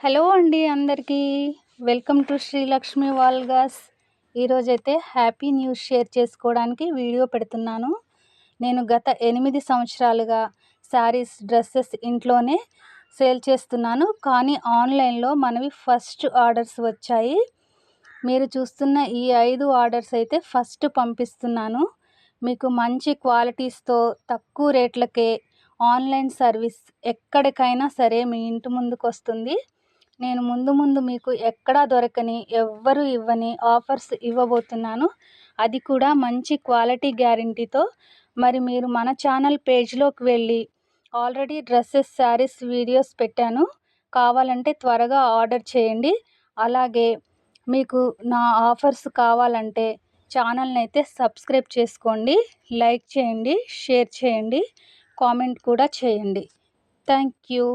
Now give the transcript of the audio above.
Hello అండి అందరికీ. Welcome to Srilakshmi vlogs. ఈరోజైతే హ్యాపీ న్యూస్ షేర్ చేసుకోవడానికి వీడియో పెడుతున్నాను. నేను గత 8 సంవత్సరాలుగా శారీస్, డ్రెస్సెస్ ఇంట్లోనే సేల్ చేస్తున్నాను. కానీ ఆన్లైన్లో మనవి ఫస్ట్ ఆర్డర్స్ వచ్చాయి. మీరు చూస్తున్న ఈ 5 ఆర్డర్స్ అయితే ఫస్ట్ పంపిస్తున్నాను. మీకు మంచి క్వాలిటీస్తో తక్కువ రేట్లకే ఆన్లైన్ సర్వీస్ ఎక్కడికైనా సరే మీ ఇంటి ముందుకు వస్తుంది. నేను ముందు మీకు ఎక్కడా దొరకని, ఎవ్వరు ఇవ్వని ఆఫర్స్ ఇవ్వబోతున్నాను. అది కూడా మంచి క్వాలిటీ గ్యారంటీతో. మరి మీరు మన ఛానల్ పేజ్లోకి వెళ్ళి ఆల్రెడీ డ్రెస్సెస్, శారీస్ వీడియోస్ పెట్టాను. కావాలంటే త్వరగా ఆర్డర్ చేయండి. అలాగే మీకు నా ఆఫర్స్ కావాలంటే ఛానల్ని అయితే సబ్స్క్రైబ్ చేసుకోండి, లైక్ చేయండి, షేర్ చేయండి, కామెంట్ కూడా చేయండి. Thank you.